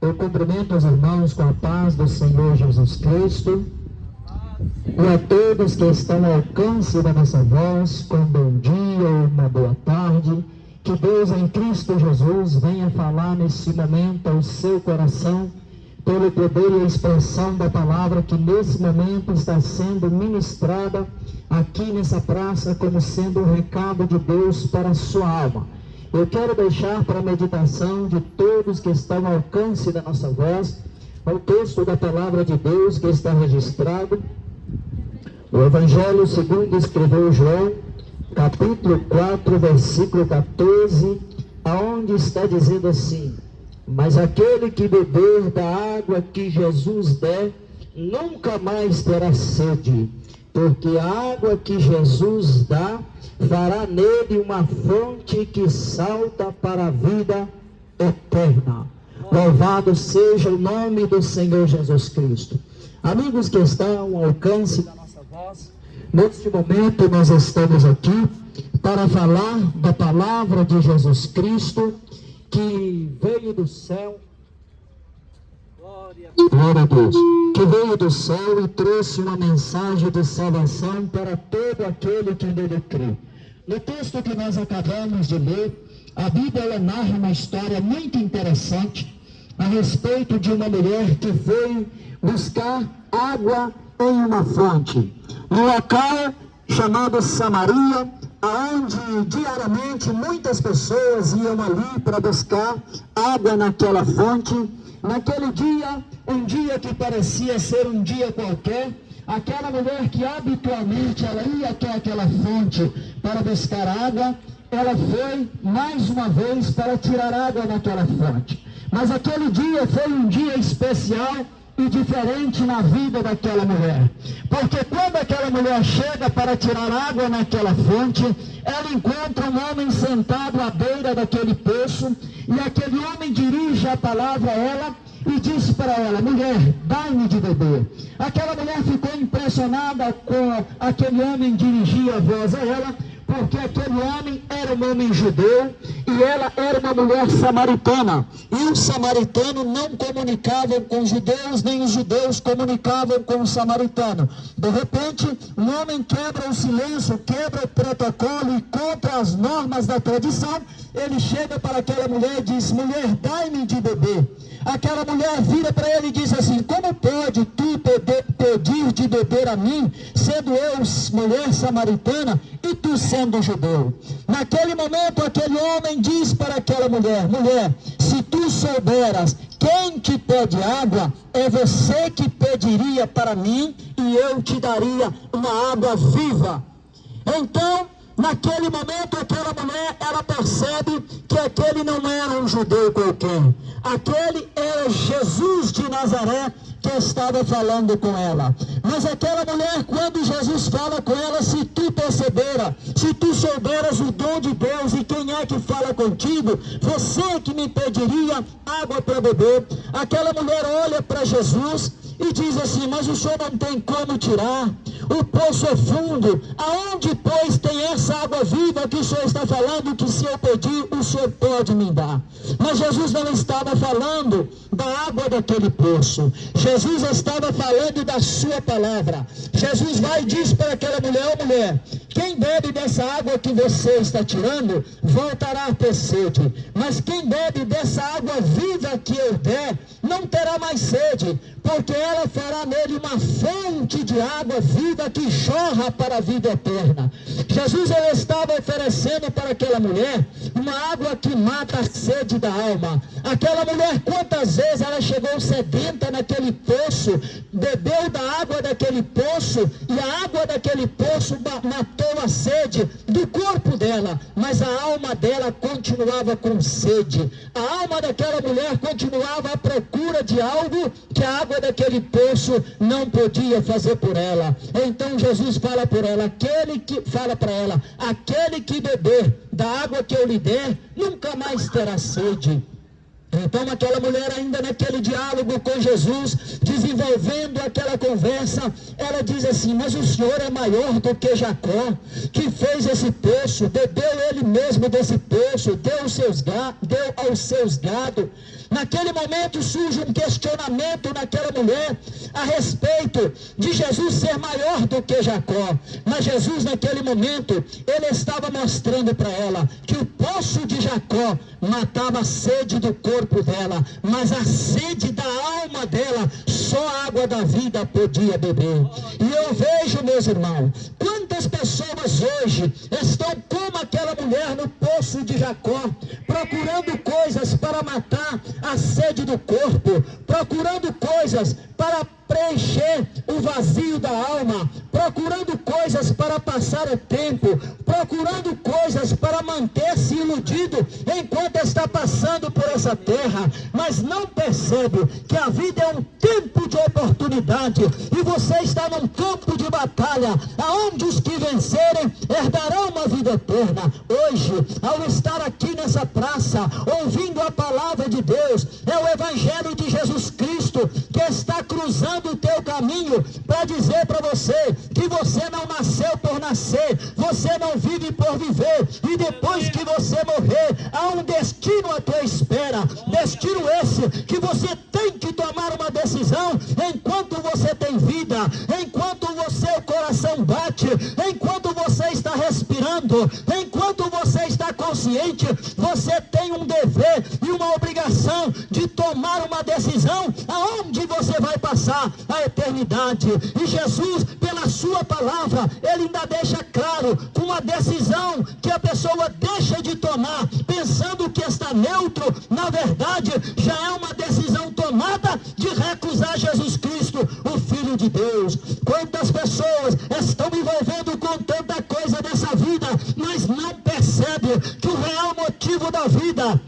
Eu cumprimento os irmãos com a paz do Senhor Jesus Cristo e a todos que estão ao alcance da nossa voz, com um bom dia ou uma boa tarde. Que Deus em Cristo Jesus venha falar nesse momento ao seu coração, pelo poder e a expressão da palavra que nesse momento está sendo ministrada aqui nessa praça, como sendo um recado de Deus para a sua alma. Eu quero deixar para a meditação de todos que estão ao alcance da nossa voz o texto da palavra de Deus que está registrado no Evangelho segundo escreveu João, capítulo 4, versículo 14, aonde está dizendo assim: mas aquele que beber da água que Jesus der, nunca mais terá sede, porque a água que Jesus dá fará nele uma fonte que salta para a vida eterna. Louvado seja o nome do Senhor Jesus Cristo. Amigos que estão ao alcance da nossa voz, neste momento nós estamos aqui para falar da palavra de Jesus Cristo, que veio do céu, glória a Deus, que veio do céu e trouxe uma mensagem de salvação para todo aquele que nele crê. No texto que nós acabamos de ler, a Bíblia ela narra uma história muito interessante a respeito de uma mulher que foi buscar água em uma fonte, um local chamado Samaria, onde diariamente muitas pessoas iam ali para buscar água naquela fonte. Naquele dia, um dia que parecia ser um dia qualquer, aquela mulher que habitualmente ela ia até aquela fonte para buscar água, ela foi mais uma vez para tirar água naquela fonte. Mas aquele dia foi um dia especial e diferente na vida daquela mulher, porque quando aquela mulher chega para tirar água naquela fonte, ela encontra um homem sentado à beira daquele poço, e aquele homem dirige a palavra a ela e disse para ela: mulher, dai-me de beber. Aquela mulher ficou impressionada com aquele homem dirigir a voz a ela, porque aquele homem era um homem judeu e ela era uma mulher samaritana. E os samaritanos não comunicavam com os judeus, nem os judeus comunicavam com o samaritano. De repente, um homem quebra o silêncio, quebra o protocolo e contra as normas da tradição, ele chega para aquela mulher e diz: mulher, dai-me de beber. Aquela mulher vira para ele e diz assim: como pode tu pedir de beber a mim, sendo eu mulher samaritana e tu sendo judeu? Naquele momento aquele homem diz para aquela mulher: mulher, se tu souberas quem te pede água, é você que pediria para mim e eu te daria uma água viva. Então, naquele momento, aquela mulher, ela percebe que aquele não era um judeu qualquer. Aquele era Jesus de Nazaré que estava falando com ela. Mas aquela mulher, quando Jesus fala com ela: se tu perceberas, se tu souberas o dom de Deus e quem é que fala contigo, você que me pediria água para beber. Aquela mulher olha para Jesus e diz assim: mas o senhor não tem como tirar, o poço é fundo, aonde pois tem essa água viva que o senhor está falando que se eu pedir o senhor pode me dar? Mas Jesus não estava falando da água daquele poço, Jesus estava falando da sua palavra. Jesus vai e diz para aquela mulher: ô mulher, quem bebe dessa água que você está tirando, voltará a ter sede, mas quem bebe dessa água viva que eu der, não terá mais sede, porque ela fará nele uma fonte de água viva que jorra para a vida eterna. Jesus ele estava oferecendo para aquela mulher uma água que mata a sede da alma. Aquela mulher, quantas vezes ela chegou sedenta naquele poço, bebeu da água daquele poço, e a água daquele poço matou a sede do corpo dela, mas a alma dela continuava com sede. A alma daquela mulher continuava à procura de algo que a água daquele poço não podia fazer por ela. Então Jesus fala por ela, aquele que beber da água que eu lhe der, nunca mais terá sede. Então aquela mulher, ainda naquele diálogo com Jesus, diz desenvolvendo aquela conversa, ela diz assim: mas o Senhor é maior do que Jacó, que fez esse poço, bebeu ele mesmo desse poço, deu aos seus gado. Naquele momento surge um questionamento naquela mulher a respeito de Jesus ser maior do que Jacó. Mas Jesus, naquele momento, ele estava mostrando para ela que o poço de Jacó matava a sede do corpo dela, mas a sede da alma dela, só a água da vida podia beber. E eu vejo, meus irmãos, quantas pessoas hoje estão como aquela mulher no poço de Jacó, procurando coisas para matar a sede do corpo, procurando coisas para preencher o vazio da alma, procurando coisas para passar o tempo, procurando coisas para manter-se iludido enquanto está passando por essa terra, mas não percebe que a vida é um tempo de oportunidade e você está num campo de batalha, aonde os que vencerem herdarão uma vida eterna. Hoje, ao estar aqui nessa praça, ouvindo a palavra de Deus, é o Evangelho de Jesus Cristo que está cruzando o teu caminho para dizer para você que você não nasceu por nascer, você não vive por viver, e depois que você morrer, há um destino à tua espera, destino esse que você tem que tomar uma decisão enquanto você tem vida, enquanto o coração bate, enquanto você está respirando, enquanto você está consciente, você tem um dever e uma obrigação de tomar uma decisão aonde você vai passar a eternidade. E Jesus, pela sua palavra, ele ainda deixa claro com uma decisão que a pessoa deixa de tomar, pensando que está neutro, na verdade já é uma decisão tomada de recusar Jesus Cristo, o Filho de Deus. Quantas pessoas estão envolvendo com tanta coisa dessa vida, mas não percebem que o real motivo da vida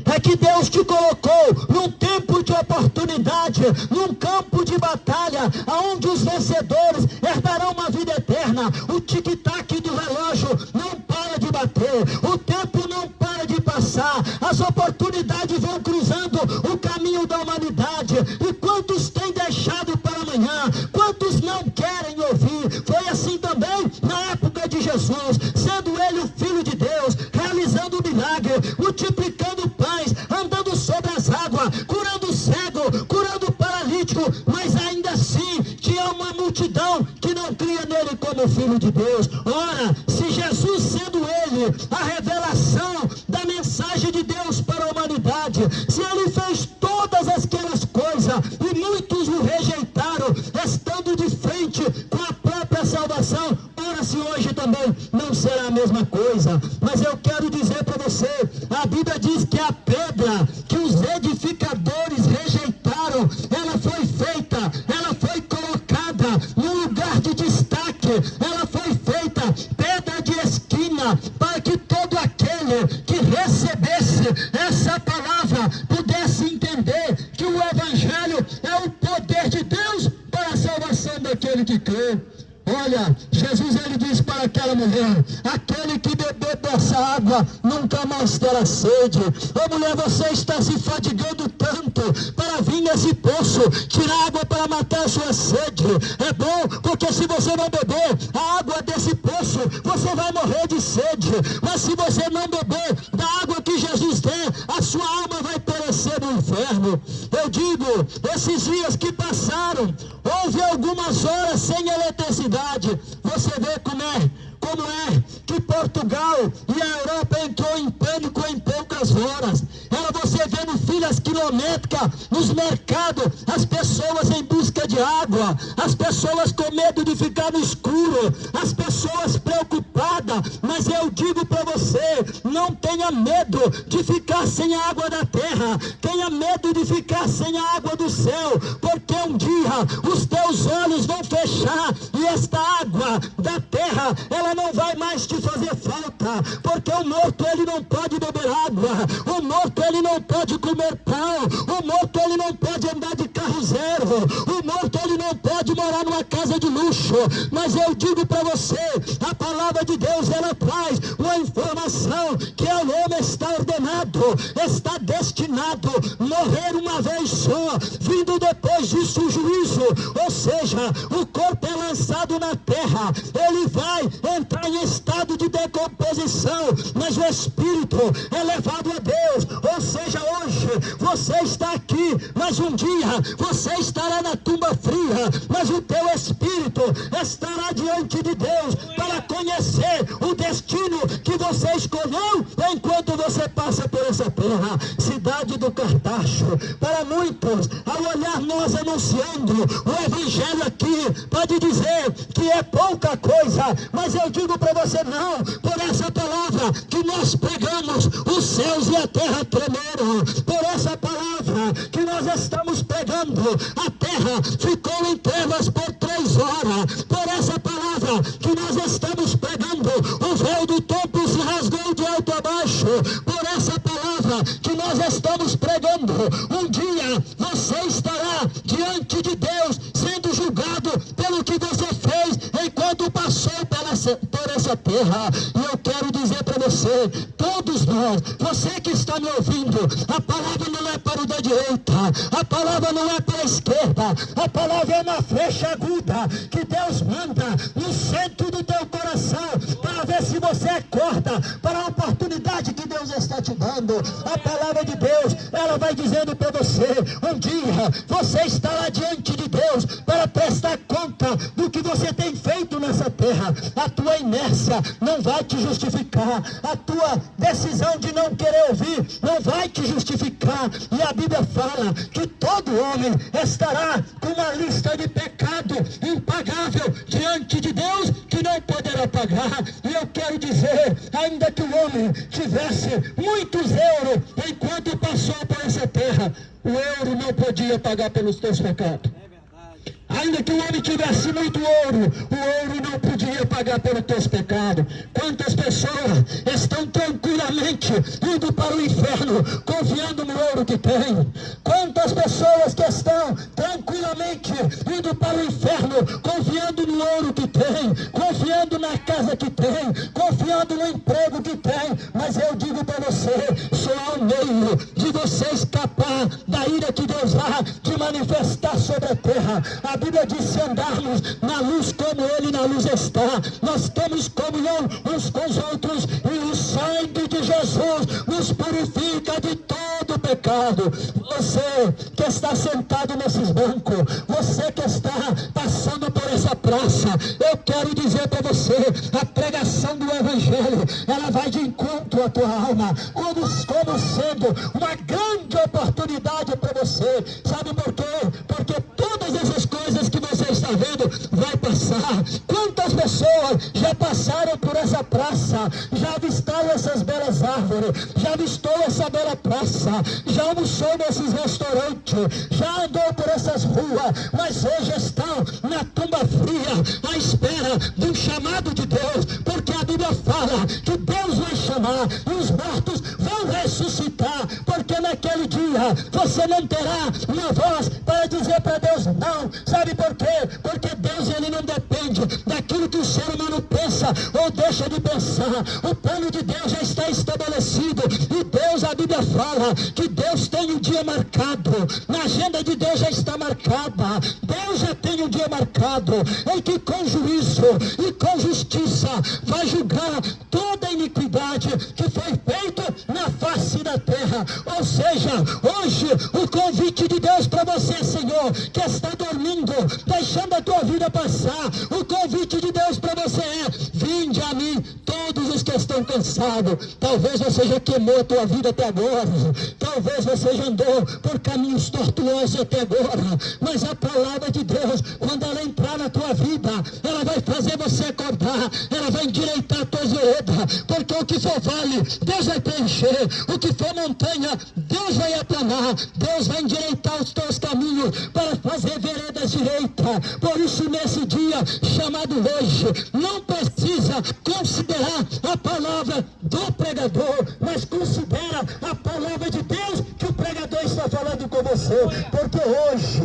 é que Deus te colocou num tempo de oportunidade, num campo de batalha, onde os vencedores herdarão uma vida eterna. O tic-tac do relógio não para de bater, o tempo não para de passar, as oportunidades vão cruzando o caminho da humanidade. E quantos têm deixado para amanhã? Quantos não querem ouvir? Foi assim também na época de Jesus, sendo ele o Filho de Deus, realizando o milagre, multiplicando pães, andando sobre as águas, curando o cego, curando o paralítico, mas ainda assim tinha uma multidão que não cria nele como Filho de Deus. Ora, se Jesus, sendo ele a revelação da mensagem de Deus para a humanidade, se ele fez todas aquelas coisas e muitos o rejeitaram, estando de frente com a própria salvação, ora, se hoje também não será a mesma coisa. Mas eu quero dizer para você, a Bíblia diz que a pedra que os edificadores rejeitaram, ela foi feita, ela foi colocada no lugar de destaque, ela foi feita pedra de esquina, para que todo aquele que recebesse essa palavra pudesse entender que o Evangelho é o poder de Deus para a salvação daquele que crê. Olha, Jesus, ele diz para aquela mulher: aquele que beber dessa água nunca mais terá sede. Ô mulher, você está se fadigando tanto para vir nesse poço, tirar água para matar a sua sede. É bom, porque se você não beber a água desse poço, você vai morrer de sede. Mas se você não beber da água que Jesus tem, a sua alma vai perecer no inferno. Eu digo, esses dias que passaram, houve algumas horas sem eletricidade. Você vê como é que Portugal e a Europa entrou em pânico em poucas horas. Era você vendo filas quilométricas nos mercados, as pessoas em busca de água, as pessoas com medo de ficar no escuro, as pessoas preocupadas. Mas eu digo para você, não tenha medo de ficar sem a água da terra, tenha medo de ficar sem a água do céu, porque um dia os teus olhos vão fechar e esta água da terra, ela não vai mais te fazer falta, porque o morto, ele não pode beber água, o morto, ele não pode comer pão, o morto, ele não pode andar de carro zero, o morto, ele não pode morar numa casa de luxo. Mas eu digo para você, a palavra de Deus, ela traz uma informação que o homem está ordenado, está destinado a morrer uma vez só, vindo depois depois disso o juízo, ou seja, o corpo é lançado na terra, ele vai entrar em estado de decomposição, mas o espírito é levado a Deus. Ou seja, hoje você está aqui, mas um dia você estará na tumba fria, mas o teu espírito estará diante de Deus para conhecer o destino que você escolheu enquanto você passa por essa terra. Cidade do Cartacho, para muitos, ao olhar nós anunciando o evangelho aqui, pode dizer que é pouca coisa, mas eu digo para você, não, por essa palavra que nós pregamos, os céus e a terra tremeram. Por essa palavra que nós estamos pregando, a terra ficou em trevas por 3 horas. Por essa palavra que nós estamos pregando, o véu do templo se rasgou de alto a baixo. Por essa palavra que nós estamos pregando, um dia você estará diante de Deus sendo julgado pelo que você fez enquanto passou por essa terra. E eu quero dizer para você, todos nós, você que está me ouvindo, a palavra não é para o da direita, a palavra não é para a esquerda, a palavra é uma flecha aguda que Deus manda no centro do teu coração, para ver se você acorda para a oportunidade que Deus está te dando. A palavra de Deus, ela vai dizendo para você, um dia você estará diante de Deus para prestar conta do que você tem feito nessa terra. A tua inércia não vai te justificar, a tua decisão de não querer ouvir não vai te justificar. E a Bíblia fala que todo homem estará com uma lista de pecado impagável diante de Deus, que não poderá pagar. E eu quero dizer, ainda que o homem tivesse muitos euros enquanto passou por essa terra, o euro não podia pagar pelos teus pecados. Ainda que o homem tivesse muito ouro, o ouro não podia pagar pelos teus pecados. Quantas pessoas estão tranquilamente indo para o inferno, confiando no ouro que tem? Quantas pessoas que estão tranquilamente indo para o inferno, confiando no ouro que tem, confiando na casa que tem, confiando no emprego que tem? Mas eu digo para você, só há um meio de você escapar da ira que Deus há de manifestar sobre a terra. A Bíblia diz: se andarmos na luz como Ele na luz está, nós temos comunhão uns com os outros, e o sangue de Jesus nos purifica de todo pecado. Você que está sentado nesses bancos, você que está passando por essa praça, eu quero dizer para você, a pregação do Evangelho, ela vai de encontro à tua alma, como sendo uma grande oportunidade para você. Sabe por quê? Porque todas essas coisas que você está vendo vai passar. Quantas pessoas já passaram por essa praça, já avistaram essas belas árvores, já avistou essa bela praça, já almoçou nesses restaurantes, já andou por essas ruas, mas hoje estão na tumba fria, à espera de um chamado de Deus, porque a Bíblia fala que Deus vai chamar e os mortos vão ressuscitar, porque naquele dia você não terá uma voz para dizer para Deus não. Sabe por quê? Porque Deus, ele não depende daquilo que o ser humano pensa ou deixa de pensar. O plano de Deus já está estabelecido, e Deus, a Bíblia fala que Deus tem um dia marcado, na agenda de Deus já está marcada. Deus já tem um dia marcado em que com juízo e com justiça vai julgar toda a iniquidade que foi feita na face da terra. Ou seja, hoje o convite de Deus para você, Senhor, que está dormindo, deixando a tua vida passar, o convite de Deus para você é: vinde a mim todos os que estão cansados. Talvez você já queimou a tua vida até agora, talvez você já andou por caminhos tortuosos até agora, mas a palavra de Deus, quando ela entrar na tua vida, ela vai fazer você acordar, ela vai endireitar a tua veredas, porque o que for vale, Deus vai preencher, o que for montanha, Deus vai aplanar, Deus vai endireitar os teus caminhos para fazer veredas direitas. Por isso, nesse dia chamado hoje, não precisa considerar a palavra do pregador, mas considera a palavra de Deus que o pregador está falando com você, porque hoje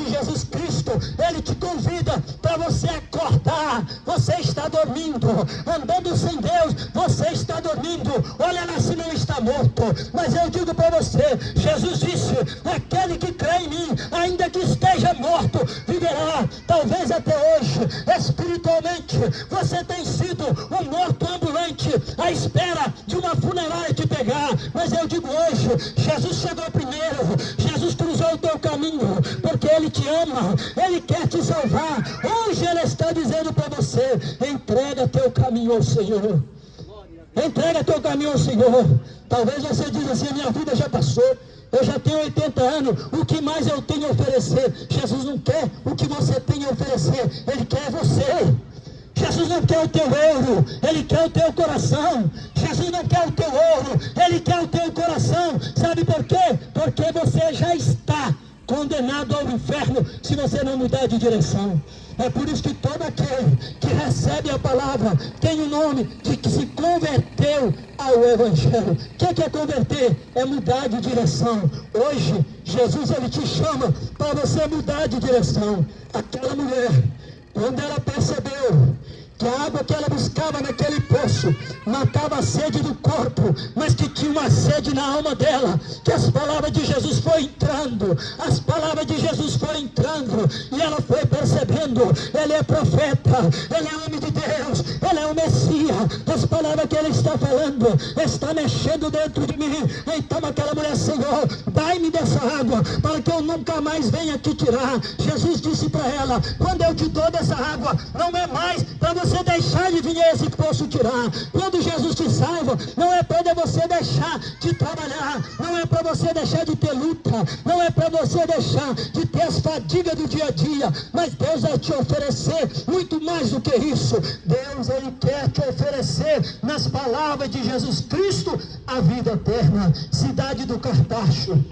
Jesus Cristo, ele te convida para você acordar. Você está dormindo, andando sem Deus, você está dormindo, olha lá se não está morto. Mas eu digo para você, Jesus disse: aquele que crê em mim, ainda que esteja Talvez até hoje, espiritualmente, você tem sido um morto ambulante à espera de uma funerária te pegar. Mas eu digo hoje, Jesus chegou primeiro, Jesus cruzou o teu caminho, porque Ele te ama, Ele quer te salvar. Hoje Ele está dizendo para você: entrega teu caminho ao Senhor. Entrega teu caminho ao Senhor. Talvez você diga assim: minha vida já passou, eu já tenho 80 anos, o que mais eu tenho a oferecer? Jesus não quer o que você tem a oferecer, Ele quer você. Jesus não quer o teu ouro, Ele quer o teu coração. Jesus não quer o teu ouro, Ele quer o teu coração. Sabe por quê? Porque você já está condenado ao inferno se você não mudar de direção. É por isso que todo aquele que recebe a palavra tem o nome de que se converteu ao Evangelho. O que é converter? É mudar de direção. Hoje, Jesus Ele te chama para você mudar de direção. Aquela mulher, quando ela percebeu que a água que ela buscava naquele poço matava a sede do corpo, mas que tinha uma sede na alma dela, que as palavras de Jesus foram entrando, as palavras de Jesus foram entrando, e ela foi percebendo: Ele é profeta, Ele é homem de Deus, Ele é o Messias, as palavras que Ele está falando está mexendo dentro de mim. Então aquela mulher: Senhor, dai-me dessa água, para que eu nunca mais venha aqui tirar. Jesus disse para ela: quando eu te dou dessa água, não é mais para você deixar de vir a esse poço tirar. Quando Jesus te salva, não é para você deixar de trabalhar, não é para você deixar de ter luta, não é para você deixar de ter as fadigas do dia a dia, mas Deus vai te oferecer muito mais do que isso. Deus, Ele quer te oferecer, nas palavras de Jesus Cristo, a vida eterna. Cidade do Cartacho,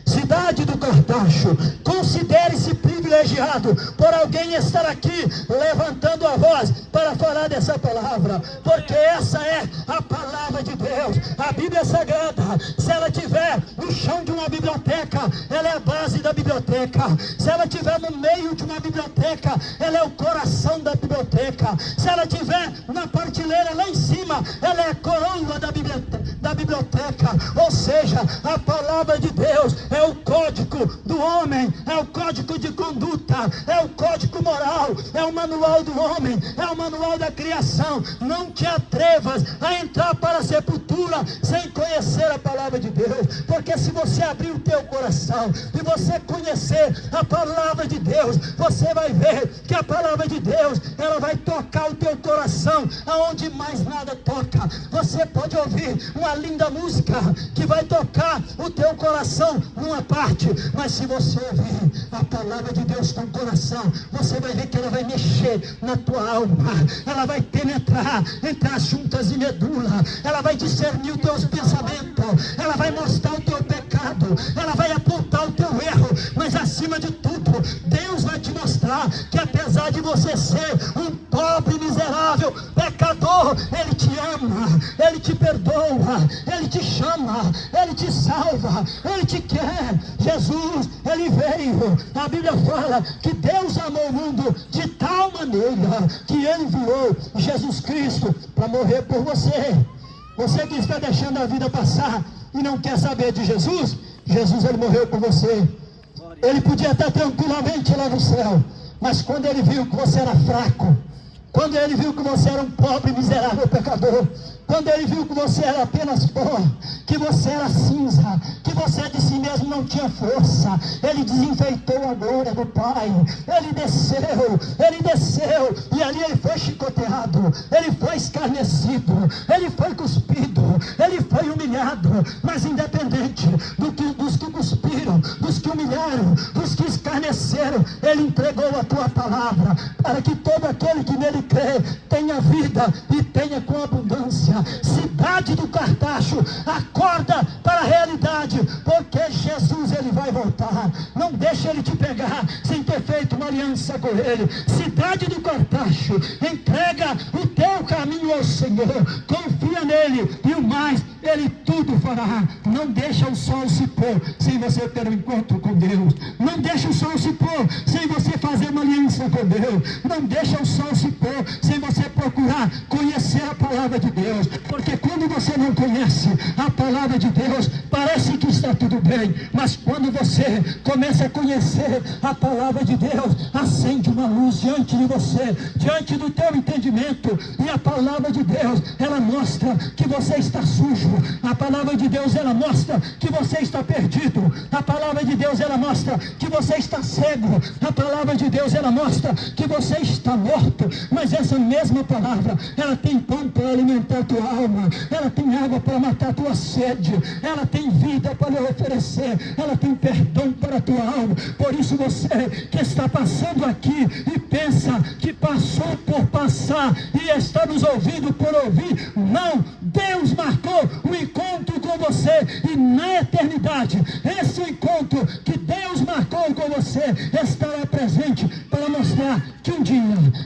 cidade do Cartacho, considere-se privilegiado por alguém estar aqui levantando a voz para falar dessa palavra, porque essa é a palavra de Deus. A Bíblia Sagrada, se ela estiver no chão de uma biblioteca, ela é a base da biblioteca. Se ela estiver no meio de uma biblioteca, ela é o coração da biblioteca. Se ela estiver na prateleira lá em cima, ela é a coroa da biblioteca. Ou seja, a palavra de Deus é o código do homem, é o código de conduta, é o código moral, é o manual do homem, é o manual da criação. Não te atrevas a entrar para a sepultura sem conhecer a palavra de Deus, porque se você abrir o teu coração e você conhecer a palavra de Deus, você vai ver que a palavra de Deus, ela vai tocar o teu coração aonde mais nada toca. Você pode ouvir uma linda música que vai tocar o teu coração numa parte, mas se você ouvir a palavra de Deus com o coração, você vai ver que ela vai mexer na tua alma, ela vai penetrar entre as juntas e medula, ela vai discernir os teus pensamentos, ela vai mostrar o teu pecado, ela vai apontar o teu erro, mas acima de tudo, Deus vai te mostrar que apesar de você ser um pobre, miserável, pecador, Ele te ama, Ele te perdoa, Ele te chama, Ele te salva, Ele te quer. Jesus, Ele veio, a Bíblia fala que Deus amou o mundo de tal maneira que Ele enviou Jesus Cristo para morrer por você. Você que está deixando a vida passar e não quer saber de Jesus, Jesus, Ele morreu por você. Ele podia estar tranquilamente lá no céu, mas quando Ele viu que você era fraco, quando Ele viu que você era um pobre, miserável pecador, quando Ele viu que você era apenas pó, que você era cinza, que você de si mesmo não tinha força, Ele desenfeitou a glória do Pai. Ele desceu, e ali Ele foi chicoteado, Ele foi escarnecido, Ele foi cuspido, Ele foi humilhado, mas independente dos que cuspiram, dos que humilharam, dos que escarneceram, Ele entregou a tua palavra, para que todo aquele que nele crê tenha vida e tenha com abundância. Cidade do Cartacho, acorda para a realidade, porque Jesus, Ele vai voltar. Não deixa Ele te pegar sem ter feito uma aliança com Ele. Cidade do Cartacho, entrega o teu caminho ao Senhor, confia nele, e o mais Ele tudo fará. Não deixa o sol se pôr sem você ter um encontro com Deus. Não deixa o sol se pôr sem você fazer uma aliança com Deus. Não deixa o sol se pôr sem você procurar conhecer a palavra de Deus. Porque quando você não conhece a palavra de Deus, parece que está tudo bem, mas quando você começa a conhecer a palavra de Deus, acende uma luz diante de você, diante do teu entendimento, e a palavra de Deus, ela mostra que você está sujo, a palavra de Deus, ela mostra que você está perdido, a palavra de Deus, ela mostra que você está cego, a palavra de Deus, ela mostra que você está morto, mas essa mesma palavra, ela tem pão para alimentar a tua alma, ela tem água para matar a tua sede, ela tem vida para lhe oferecer, ela tem perdão para a tua alma. Por isso você que está passando aqui e pensa que passou por passar e está nos ouvindo por ouvir, não, Deus marcou um encontro com você, e na eternidade, esse encontro que Deus marcou com você estará presente para mostrar que um dia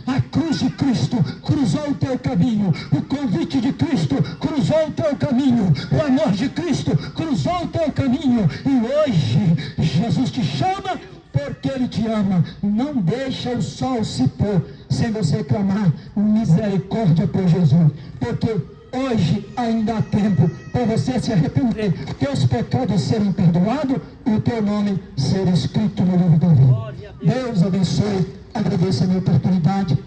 a cruz de Cristo cruzou o teu caminho, o convite de Cristo cruzou o teu caminho, o amor de Cristo cruzou o teu caminho, e hoje Jesus te chama porque Ele te ama. Não deixa o sol se pôr sem você clamar misericórdia por Jesus, porque hoje ainda há tempo para você se arrepender, teus pecados serem perdoados e o teu nome ser escrito no livro da vida. Deus abençoe. Agradeço a minha oportunidade.